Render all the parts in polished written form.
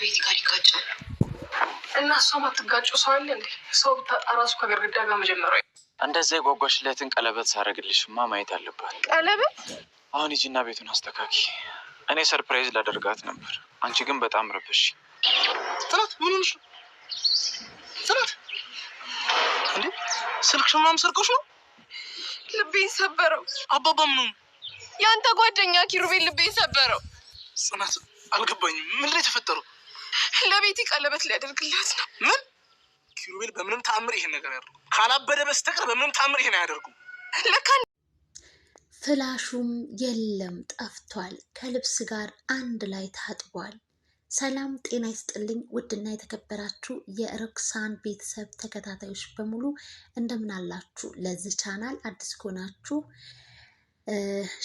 ከቤት ጋር ይጋጫል እና እሷ ማትጋጩ ሰው አለ እንዴ? ሰው ብታጣ ራሱ ከግድግዳ ጋር መጀመሪያ እንደዛ የጓጓሽለትን ቀለበት ሳረግልሽማ ማየት አለባት። ቀለበት? አሁን ሂጂና ቤቱን አስተካኪ። እኔ ሰርፕራይዝ ላደርጋት ነበር፣ አንቺ ግን በጣም ረበሽ። ጽናት ምን ሆነሽ ነው? ጽናት እንዴ ስልክሽን ምናምን ሰርቀሽ ነው? ልቤን ሰበረው። አባባ ምን ሆነ? ያንተ ጓደኛ ኪሩቤል ልቤን ሰበረው። ጽናት አልገባኝም፣ ምን ላይ ተፈጠረው? ለቤቲ ቀለበት ሊያደርግላት ነው። ምን? ኪሩቤል በምንም ተአምር ይሄን ነገር ያደርጉ ካላበደ በስተቀር በምንም ተአምር ይሄን አያደርጉ። ለካ ፍላሹም የለም ጠፍቷል፣ ከልብስ ጋር አንድ ላይ ታጥቧል። ሰላም ጤና ይስጥልኝ ውድና የተከበራችሁ የሮክሳን ቤተሰብ ተከታታዮች በሙሉ እንደምን አላችሁ? ለዚህ ቻናል አዲስ ከሆናችሁ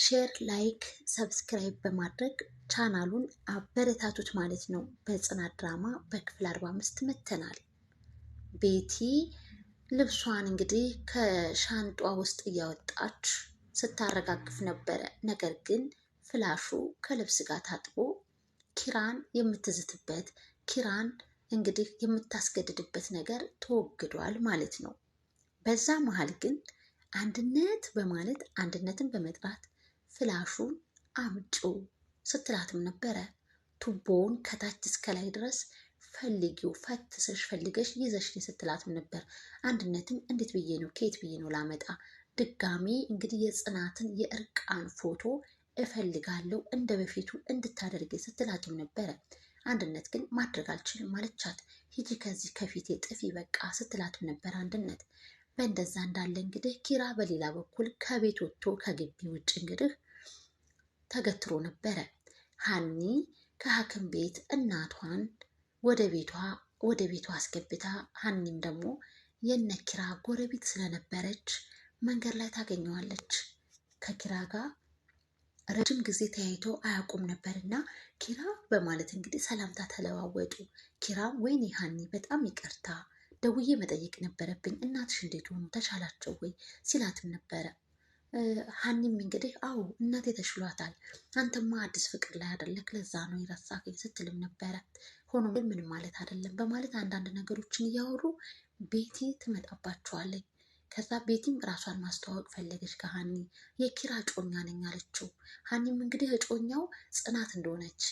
ሼር፣ ላይክ፣ ሰብስክራይብ በማድረግ ቻናሉን አበረታቱት ማለት ነው። በጽናት ድራማ በክፍል 45 መተናል። ቤቲ ልብሷን እንግዲህ ከሻንጧ ውስጥ እያወጣች ስታረጋግፍ ነበረ። ነገር ግን ፍላሹ ከልብስ ጋር ታጥቦ ኪራን የምትዝትበት ኪራን እንግዲህ የምታስገድድበት ነገር ተወግዷል ማለት ነው። በዛ መሀል ግን አንድነት በማለት አንድነትን በመጥራት ፍላሹን አምጪው ስትላትም ነበረ። ቱቦውን ከታች እስከ ላይ ድረስ ፈልጊው ፈትሰሽ ፈልገሽ ይዘሽ ስትላትም ነበር። አንድነትም እንዴት ብዬ ነው ከየት ብዬ ነው ላመጣ? ድጋሚ እንግዲህ የጽናትን የእርቃን ፎቶ እፈልጋለሁ እንደ በፊቱ እንድታደርግ ስትላትም ነበረ። አንድነት ግን ማድረግ አልችልም ማለቻት። ሂጂ ከዚህ ከፊቴ ጥፊ በቃ ስትላትም ነበር አንድነት። በእንደዛ እንዳለ እንግዲህ ኪራ በሌላ በኩል ከቤት ወጥቶ ከግቢ ውጭ እንግዲህ ተገትሮ ነበረ። ሀኒ ከሐኪም ቤት እናቷን ወደ ቤቷ አስገብታ ሀኒም ደግሞ የነ ኪራ ጎረቤት ስለነበረች መንገድ ላይ ታገኘዋለች። ከኪራ ጋር ረጅም ጊዜ ተያይቶ አያውቁም ነበርና ኪራ በማለት እንግዲህ ሰላምታ ተለዋወጡ። ኪራም ወይኔ ሀኒ በጣም ይቅርታ ደውዬ መጠየቅ ነበረብኝ፣ እናትሽ እንዴት ሆኑ ተሻላቸው ወይ ሲላትም ነበረ። ሀኒም እንግዲህ አዎ እናቴ ተሽሏታል፣ አንተማ አዲስ ፍቅር ላይ አይደለክ ለዛ ነው የረሳከኝ ስትልም ነበረ። ሆኖም ግን ምንም ማለት አይደለም በማለት አንዳንድ ነገሮችን እያወሩ ቤቲ ትመጣባቸዋለች። ከዛ ቤቲም ራሷን ማስተዋወቅ ፈለገች ከሀኒ። የኪራ እጮኛ ነኝ አለችው። ሀኒም እንግዲህ እጮኛው ጽናት እንደሆነች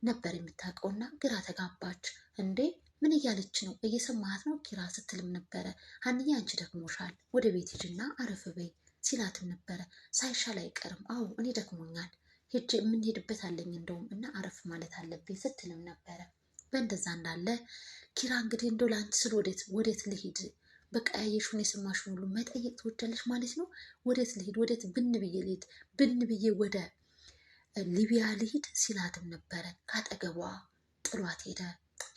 ነበር የምታውቀውና ግራ ተጋባች። እንዴ ምን እያለች ነው? እየሰማሃት ነው ኪራ ስትልም ነበረ። ሀኒዬ አንቺ ደክሞሻል፣ ወደ ቤት ሂጂና አረፍ በይ ሲላትም ነበረ። ሳይሻል አይቀርም፣ አዎ እኔ ደክሞኛል፣ ሂጅ የምንሄድበት አለኝ እንደውም እና አረፍ ማለት አለብኝ ስትልም ነበረ። በእንደዛ እንዳለ ኪራ እንግዲህ እንደው ለአንቺ ስል ወዴት ልሂድ? በቃ ያየሽውን የሰማሽውን ሁሉ መጠየቅ ትወዳለች ማለት ነው። ወዴት ልሂድ? ወዴት ብን ብዬ ልሂድ? ብን ብዬ ወደ ሊቢያ ልሂድ ሲላትም ነበረ። ካጠገቧ ጥሏት ሄደ።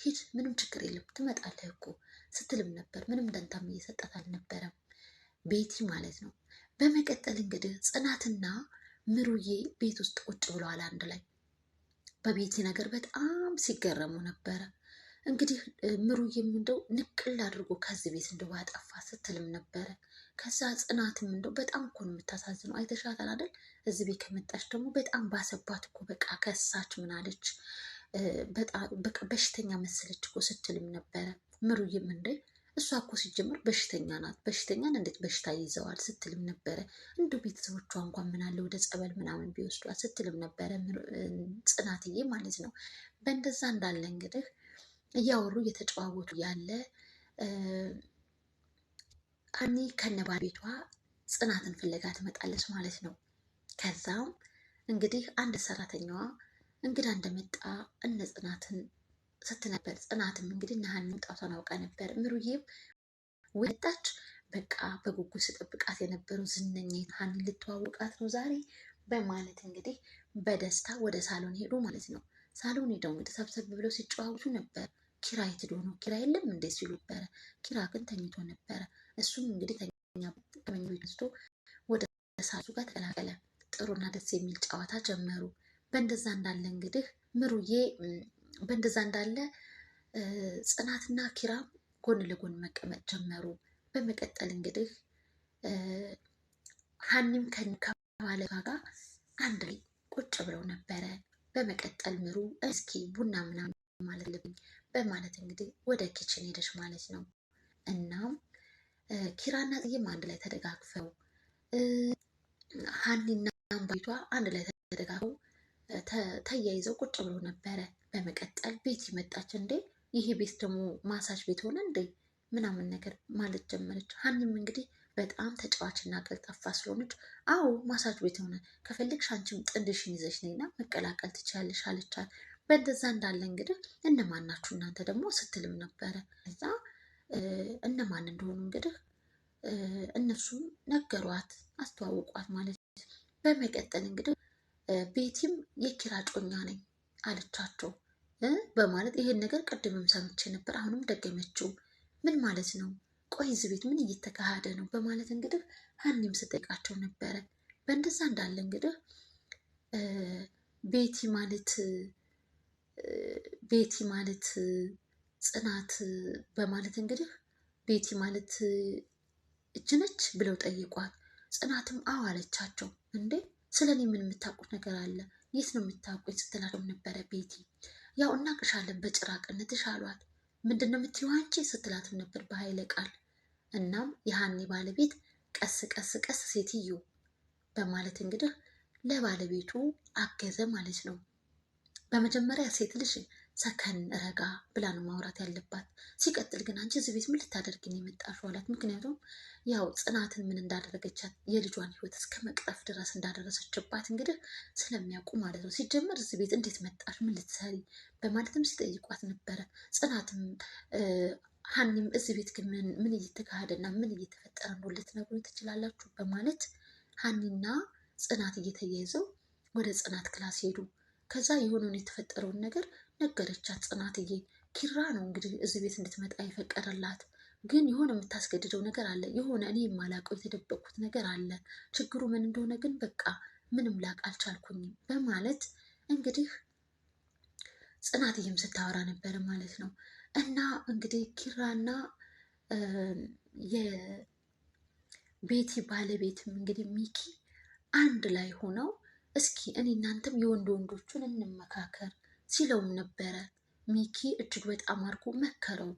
ሂድ ምንም ችግር የለም ትመጣለህ እኮ ስትልም ነበር። ምንም ደንታም እየሰጣት አልነበረም ቤቲ ማለት ነው። በመቀጠል እንግዲህ ጽናትና ምሩዬ ቤት ውስጥ ቁጭ ብለዋል አንድ ላይ። በቤቲ ነገር በጣም ሲገረሙ ነበረ። እንግዲህ ምሩዬም እንደው ንቅል አድርጎ ከዚህ ቤት እንደው ባጠፋ ስትልም ነበረ። ከዛ ጽናትም እንደው በጣም እኮ ነው የምታሳዝነው፣ አይተሻታል አይደል? እዚህ ቤት ከመጣች ደግሞ በጣም ባሰባት እኮ በቃ ከሳች ምናለች፣ በጣም በቃ በሽተኛ መሰለች እኮ ስትልም ነበረ። ምሩዬም እንደ እሷ እኮ ሲጀምር በሽተኛ ናት፣ በሽተኛን እንዴት በሽታ ይዘዋል ስትልም ነበረ። እንደው ቤተሰቦቿ እንኳን ምናለ ወደ ጸበል ምናምን ቢወስዷት ስትልም ነበረ ጽናትዬ ማለት ነው። በእንደዛ እንዳለ እንግዲህ እያወሩ እየተጨዋወቱ ያለ ሀኒ ከነባ ቤቷ ጽናትን ፍለጋ ትመጣለች ማለት ነው። ከዛም እንግዲህ አንድ ሰራተኛዋ እንግዳ እንደመጣ እነ ጽናትን ስትነበር፣ ጽናትም እንግዲህ እነ ሀኒ መምጣቷን አውቃ ነበር። ምሩዬም ወጣች። በቃ በጉጉት ስጠብቃት የነበረው ዝነኛ ሀኒ ልተዋወቃት ነው ዛሬ በማለት እንግዲህ በደስታ ወደ ሳሎን ሄዱ ማለት ነው። ሳሎን ሄደው እንግዲህ ሰብሰብ ብለው ሲጨዋወቱ ነበር። ኪራ የት ሄዶ ነው? ኪራ የለም እንዴ ሲሉ ነበረ። ኪራ ግን ተኝቶ ነበረ። እሱም እንግዲህ ከመኝታ ቤት ወስዶ ወደ ሳሱ ጋር ተቀላቀለ። ጥሩና ደስ የሚል ጨዋታ ጀመሩ። በእንደዛ እንዳለ እንግዲህ ምሩዬ በእንደዛ እንዳለ ጽናትና ኪራ ጎን ለጎን መቀመጥ ጀመሩ። በመቀጠል እንግዲህ ሀኒም ከባለጋ ጋር አንድ ላይ ቁጭ ብለው ነበረ። በመቀጠል ምሩ እስኪ ቡና ምናምን ማለት አለብኝ በማለት እንግዲህ ወደ ኪችን ሄደች ማለት ነው። እናም ኪራና ጽዬም አንድ ላይ ተደጋግፈው ሀኒና አምባይቷ አንድ ላይ ተደጋግፈው ተያይዘው ቁጭ ብሎ ነበረ። በመቀጠል ቤቲ መጣች። እንዴ ይሄ ቤት ደግሞ ማሳጅ ቤት ሆነ እንዴ ምናምን ነገር ማለት ጀመረች። ሀኒም እንግዲህ በጣም ተጫዋችና ቀልጣፋ ስለሆነች አዎ ማሳጅ ቤት ሆነ፣ ከፈለግሽ አንቺም ጥንድሽን ይዘሽ ነይና መቀላቀል ትችያለሽ አለቻት። በእንደዛ እንዳለ እንግዲህ እነማን ናችሁ እናንተ ደግሞ ስትልም ነበረ። እዛ እነማን እንደሆኑ እንግዲህ እነሱም ነገሯት፣ አስተዋውቋት ማለት ነው። በመቀጠል እንግዲህ ቤቲም የኪራ ጮኛ ነኝ አለቻቸው በማለት ይሄን ነገር ቅድምም ሰምቼ ነበር፣ አሁንም ደገመችው። ምን ማለት ነው? ቆይ እዚህ ቤት ምን እየተካሄደ ነው? በማለት እንግዲህ ሀኒም ስጠይቃቸው ነበረ። በእንደዛ እንዳለ እንግዲህ ቤቲ ማለት ጽናት በማለት እንግዲህ ቤቲ ማለት እች ነች ብለው ጠይቋት። ጽናትም አዎ አለቻቸው። እንዴ ስለ እኔ ምን የምታውቁት ነገር አለ? የት ነው የምታውቁኝ? ስትላቸው ነበረ። ቤቲ ያው እናቅሻለን በጭራቅነትሽ አሏት። ምንድን ነው የምትይው አንቺ ስትላትም ነበር በኃይለ ቃል። እናም የሀኒ ባለቤት ቀስ ቀስ ቀስ ሴትዮ በማለት እንግዲህ ለባለቤቱ አገዘ ማለት ነው። በመጀመሪያ ሴት ልጅ ሰከን ረጋ ብላ ነው ማውራት ያለባት። ሲቀጥል ግን አንቺ እዚህ ቤት ምን ልታደርጊ ነው የመጣሽው አላት። ምክንያቱም ያው ጽናትን ምን እንዳደረገቻት የልጇን ሕይወት እስከ መቅጠፍ ድረስ እንዳደረሰችባት እንግዲህ ስለሚያውቁ ማለት ነው። ሲጀመር እዚህ ቤት እንዴት መጣሽ? ምን ልትሰሪ? በማለትም ሲጠይቋት ነበረ። ጽናትም ሀኒም እዚህ ቤት ግን ምን እየተካሄደና ምን እየተፈጠረ ነው ልትነግሩኝ ትችላላችሁ? በማለት ሀኒና ጽናት እየተያይዘው ወደ ጽናት ክላስ ሄዱ። ከዛ የሆነውን የተፈጠረውን ነገር ነገረቻት። ጽናትዬ ኪራ ነው እንግዲህ እዚህ ቤት እንድትመጣ የፈቀደላት፣ ግን የሆነ የምታስገድደው ነገር አለ፣ የሆነ እኔ የማላውቀው የተደበቅኩት ነገር አለ። ችግሩ ምን እንደሆነ ግን በቃ ምንም ላቅ አልቻልኩኝም በማለት እንግዲህ ጽናትዬም ስታወራ ነበረ ማለት ነው። እና እንግዲህ ኪራና የቤቲ ባለቤትም እንግዲህ ሚኪ አንድ ላይ ሆነው እስኪ እኔ እናንተም ወንዶቹን እንመካከር ሲለውም ነበረ። ሚኪ እጅግ በጣም አድርጎ መከረው።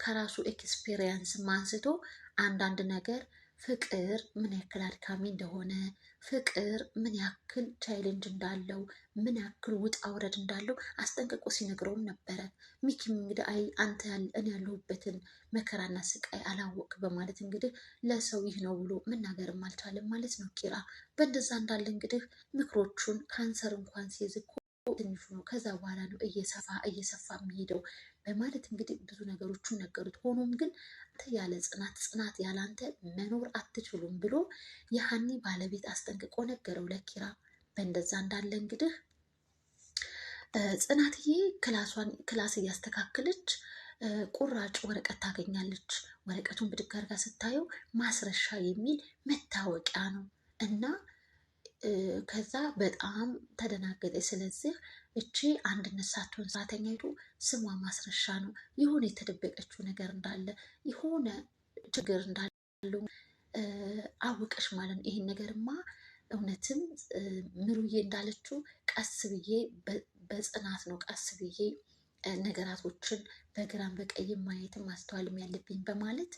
ከራሱ ኤክስፔሪየንስ አንስቶ አንዳንድ ነገር ፍቅር ምን ያክል አድካሚ እንደሆነ፣ ፍቅር ምን ያክል ቻይሌንጅ እንዳለው፣ ምን ያክል ውጣ ውረድ እንዳለው አስጠንቅቆ ሲነግረውም ነበረ። ሚኪም እንግዲህ አይ አንተ እኔ ያለሁበትን መከራና ስቃይ አላወቅ በማለት እንግዲህ ለሰው ይህ ነው ብሎ መናገርም አልቻለም ማለት ነው ኪራ። በእንደዛ እንዳለ እንግዲህ ምክሮቹን ካንሰር እንኳን ሲይዝ እኮ ትንሹ ነው፣ ከዛ በኋላ ነው እየሰፋ የሚሄደው በማለት እንግዲህ ብዙ ነገሮችን ነገሩት። ሆኖም ግን አንተ ያለ ጽናት ያለ አንተ መኖር አትችሉም ብሎ የሀኒ ባለቤት አስጠንቅቆ ነገረው ለኪራ። በእንደዛ እንዳለ እንግዲህ ጽናትዬ ክላስ እያስተካከለች ቁራጭ ወረቀት ታገኛለች። ወረቀቱን ብድግ አድርጋ ስታየው ማስረሻ የሚል መታወቂያ ነው እና ከዛ በጣም ተደናገጠች። ስለዚህ እቺ አንድነት ሳትሆን ሰራተኛይቱ ስሟ ማስረሻ ነው፣ የሆነ የተደበቀችው ነገር እንዳለ የሆነ ችግር እንዳለው አወቀሽ ማለት ነው። ይሄን ነገርማ እውነትም ምሩዬ እንዳለችው ቀስ ብዬ በጽናት ነው ቀስ ብዬ ነገራቶችን በግራም በቀይም ማየትም ማስተዋልም ያለብኝ በማለት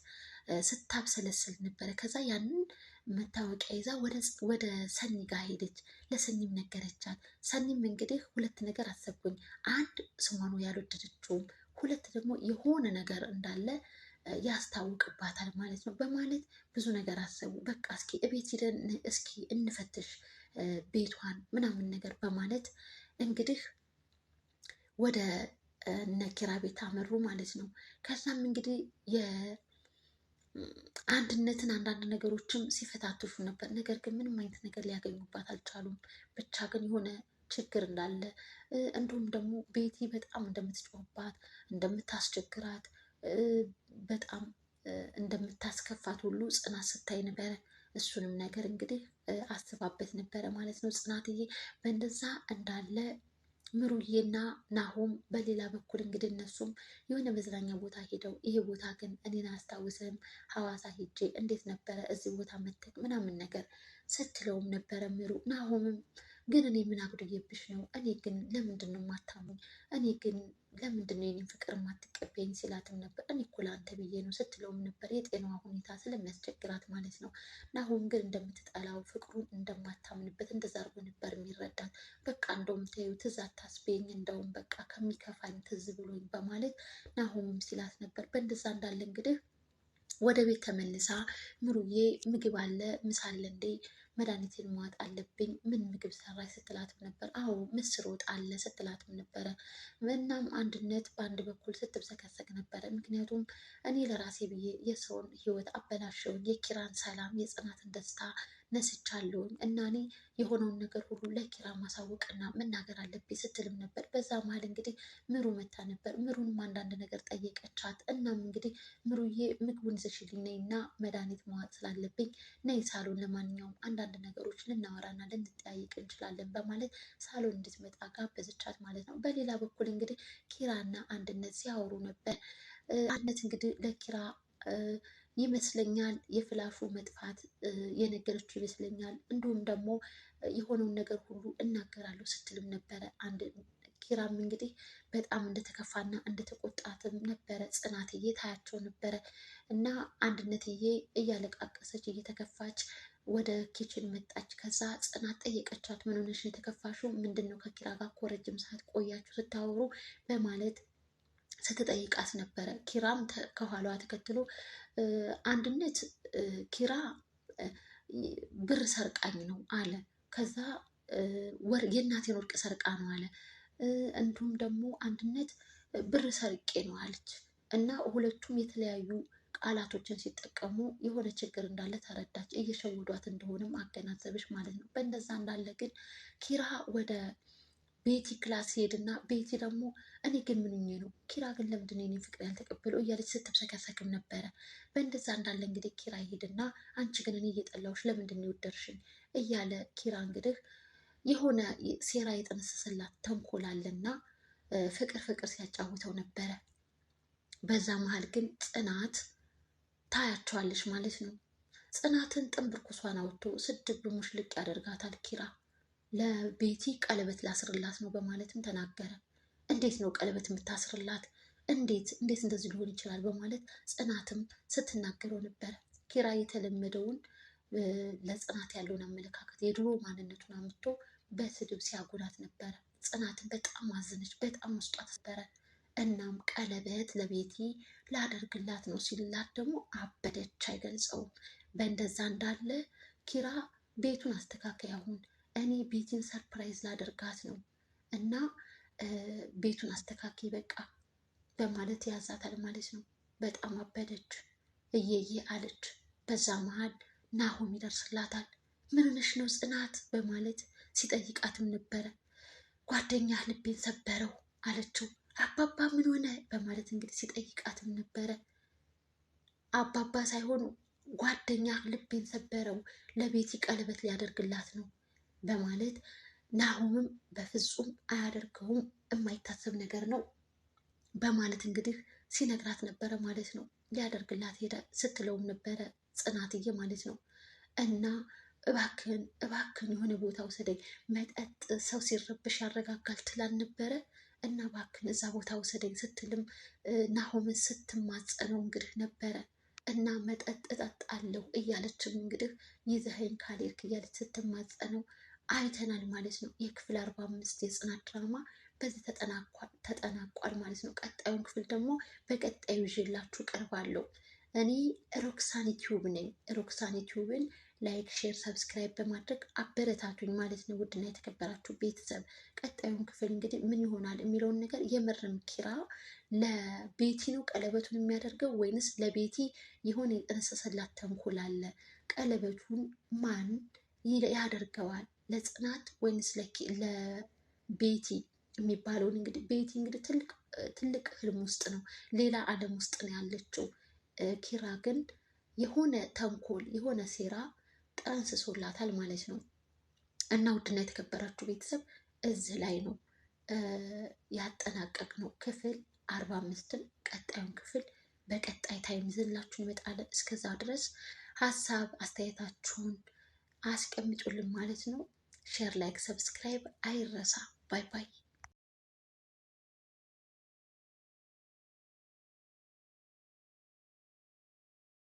ስታብሰለስል ነበረ። ከዛ ያንን መታወቂያ ይዛ ወደ ሰኒ ጋር ሄደች። ለሰኒም ነገረቻት። ሰኒም እንግዲህ ሁለት ነገር አሰብኩኝ፣ አንድ ስሟን ያልወደደችውም፣ ሁለት ደግሞ የሆነ ነገር እንዳለ ያስታውቅባታል ማለት ነው በማለት ብዙ ነገር አሰቡ። በቃ እስኪ እቤት ሂደን እስኪ እንፈትሽ ቤቷን ምናምን ነገር በማለት እንግዲህ ወደ ነኪራ ቤት አመሩ ማለት ነው። ከዛም እንግዲህ አንድነትን አንዳንድ ነገሮችም ሲፈታትሹ ነበር። ነገር ግን ምንም አይነት ነገር ሊያገኙባት አልቻሉም። ብቻ ግን የሆነ ችግር እንዳለ እንዲሁም ደግሞ ቤቲ በጣም እንደምትጮህባት፣ እንደምታስቸግራት፣ በጣም እንደምታስከፋት ሁሉ ጽናት ስታይ ነበረ። እሱንም ነገር እንግዲህ አስባበት ነበረ ማለት ነው ጽናትዬ። በእንደዛ እንዳለ ምሩዬና ናሆም በሌላ በኩል እንግዲህ እነሱም የሆነ መዝናኛ ቦታ ሄደው ይሄ ቦታ ግን እኔን አያስታውስም፣ ሐዋሳ ሄጄ እንዴት ነበረ እዚህ ቦታ መተክ ምናምን ነገር ስትለውም ነበረ ምሩ። ናሆምም ግን እኔ ምን አጉድዬብሽ ነው? እኔ ግን ለምንድን ነው የማታሙኝ? እኔ ግን ለምንድን ነው የኔን ፍቅር ማትቀበይኝ ሲላትም ነበር። እኔ እኮ ለአንተ ብዬ ነው ስትለውም ነበር። የጤናዋ ሁኔታ ስለሚያስቸግራት ማለት ነው። ናሆም ግን እንደምትጠላው ፍቅሩን እንደማታምንበት እንደዛ አድርጎ ነበር የሚረዳት። በቃ እንደውም ተይው ትዝ አታስበይኝ፣ እንደውም በቃ ከሚከፋኝ ትዝ ብሎኝ በማለት ናሆምም ሲላት ነበር። በእንደዛ እንዳለ እንግዲህ ወደ ቤት ተመልሳ ምሩዬ ምግብ አለ ምሳ አለ እንዴ መድኃኒቴን መዋጥ አለብኝ ምን ምግብ ሰራች ስትላትም ነበር። አዎ ምስር ወጥ አለ ስትላትም ነበረ። እናም አንድነት በአንድ በኩል ስትብሰከሰክ ነበረ። ምክንያቱም እኔ ለራሴ ብዬ የሰውን ህይወት አበላሸውኝ፣ የኪራን ሰላም የጽናትን ደስታ ነስቻለሁኝ እና እኔ የሆነውን ነገር ሁሉ ለኪራ ማሳወቅና መናገር አለብኝ ስትልም ነበር። በዛ መሀል እንግዲህ ምሩ መታ ነበር። ምሩንም አንዳንድ ነገር ጠየቀቻት። እናም እንግዲህ ምሩዬ ምግቡን ይዘሽልኝ ነይ እና መድኃኒት መዋጥ ስላለብኝ ነይ ሳሎን፣ ለማንኛውም አንዳንድ ነገሮች ልናወራና ልንጠያይቅ እንችላለን በማለት ሳሎን እንድትመጣ ጋበዘቻት ማለት ነው። በሌላ በኩል እንግዲህ ኪራና አንድነት ሲያወሩ ነበር። አንድነት እንግዲህ ለኪራ ይመስለኛል የፍላሹ መጥፋት የነገረችው ይመስለኛል። እንዲሁም ደግሞ የሆነውን ነገር ሁሉ እናገራለሁ ስትልም ነበረ። ኪራም እንግዲህ በጣም እንደተከፋና እንደተቆጣትም ነበረ። ጽናትዬ ታያቸው ነበረ እና አንድነትዬ እያለቃቀሰች እየተከፋች ወደ ኪችን መጣች። ከዛ ጽናት ጠየቀቻት፣ ምን ሆነሽ ነው የተከፋሽው? ምንድን ነው ከኪራ ጋር እኮ ረጅም ሰዓት ቆያችሁ ስታወሩ በማለት ስትጠይቃት ነበረ። ኪራም ከኋላዋ ተከትሎ አንድነት ኪራ ብር ሰርቃኝ ነው አለ። ከዛ የእናቴን ወርቅ ሰርቃ ነው አለ። እንዲሁም ደግሞ አንድነት ብር ሰርቄ ነው አለች። እና ሁለቱም የተለያዩ ቃላቶችን ሲጠቀሙ የሆነ ችግር እንዳለ ተረዳች። እየሸወዷት እንደሆነም አገናዘበች ማለት ነው። በእንደዛ እንዳለ ግን ኪራ ወደ ቤቲ ክላስ ሄድና ቤቲ ደግሞ እኔ ግን ምንኜ ነው ኪራ ግን ለምንድን ነው የኔን ፍቅር ያልተቀበለው እያለች ስትብሰከሰክም ነበረ። በእንደዛ እንዳለ እንግዲህ ኪራ ሄድና አንቺ ግን እኔ እየጠላሁሽ ለምንድን ነው የወደድሽኝ እያለ ኪራ እንግዲህ የሆነ ሴራ የጠነሰሰላት ተንኮላለና ፍቅር ሲያጫውተው ነበረ። በዛ መሀል ግን ጽናት ታያቸዋለች ማለት ነው። ጽናትን ጥንብርኩሷን አውጥቶ ስድብ ሙሽልቅ ያደርጋታል ኪራ። ለቤቲ ቀለበት ላስርላት ነው በማለትም ተናገረ። እንዴት ነው ቀለበት የምታስርላት? እንዴት እንደዚህ ሊሆን ይችላል? በማለት ጽናትም ስትናገረው ነበረ። ኪራ የተለመደውን ለጽናት ያለውን አመለካከት የድሮ ማንነቱን አምጥቶ በስድብ ሲያጎዳት ነበረ። ጽናትን በጣም አዘነች፣ በጣም ውስጧ ተሰበረ። እናም ቀለበት ለቤቲ ላደርግላት ነው ሲላት ደግሞ አበደች፣ አይገልጸውም። በእንደዛ እንዳለ ኪራ ቤቱን አስተካካይ፣ አሁን እኔ ቤቲን ሰርፕራይዝ ላደርጋት ነው እና ቤቱን አስተካካይ በቃ በማለት ያዛታል ማለት ነው። በጣም አበደች፣ እየየ አለች። በዛ መሀል ናሆም ይደርስላታል። ምን ሆነሽ ነው ጽናት በማለት ሲጠይቃትም ነበረ። ጓደኛ ልቤን ሰበረው አለችው። አባባ ምን ሆነ በማለት እንግዲህ ሲጠይቃትም ነበረ። አባባ ሳይሆኑ ጓደኛ ልቤን ሰበረው ለቤቲ ቀለበት ሊያደርግላት ነው በማለት ናሆምም በፍጹም አያደርገውም የማይታሰብ ነገር ነው በማለት እንግዲህ ሲነግራት ነበረ ማለት ነው። ሊያደርግላት ሄደ ስትለውም ነበረ ጽናትዬ ማለት ነው። እና እባክህን የሆነ ቦታ ውሰደኝ፣ መጠጥ ሰው ሲረብሽ ያረጋጋል ትላል ነበረ እና እባክህን እዛ ቦታ ውሰደኝ ስትልም ናሆምን ስትማጸነው እንግዲህ ነበረ። እና መጠጥ እጠጣለሁ እያለችም እንግዲህ ይዘኸኝ ካልሄድክ እያለች ስትማጸነው አይተናል ማለት ነው። የክፍል 45 የጽናት ድራማ በዚህ ተጠናቋል ማለት ነው። ቀጣዩን ክፍል ደግሞ በቀጣዩ ይዤላችሁ ቀርባለሁ። እኔ ሮክሳን ዩቲዩብ ነኝ። ሮክሳን ዩቲዩብን ላይክ፣ ሼር፣ ሰብስክራይብ በማድረግ አበረታቱኝ ማለት ነው። ውድና የተከበራችሁ ቤተሰብ ቀጣዩን ክፍል እንግዲህ ምን ይሆናል የሚለውን ነገር የምርም ኪራ ለቤቲ ነው ቀለበቱን የሚያደርገው ወይንስ ለቤቲ የሆነ የጠነሰሰላት ተንኮል አለ? ቀለበቱን ማን ያደርገዋል? ለጽናት ወይንስ ለቤቲ የሚባለውን እንግዲህ ቤቲ እንግዲህ ትልቅ ህልም ውስጥ ነው፣ ሌላ ዓለም ውስጥ ነው ያለችው። ኪራ ግን የሆነ ተንኮል የሆነ ሴራ ጠንስሶላታል ማለት ነው። እና ውድና የተከበራችሁ ቤተሰብ እዚህ ላይ ነው ያጠናቀቅነው ክፍል 45ን። ቀጣዩን ክፍል በቀጣይ ታይም ይዘንላችሁ እንመጣለን። እስከዛ ድረስ ሀሳብ አስተያየታችሁን አስቀምጡልን ማለት ነው። ሼር፣ ላይክ፣ ሰብስክራይብ አይረሳ። ባይ ባይ።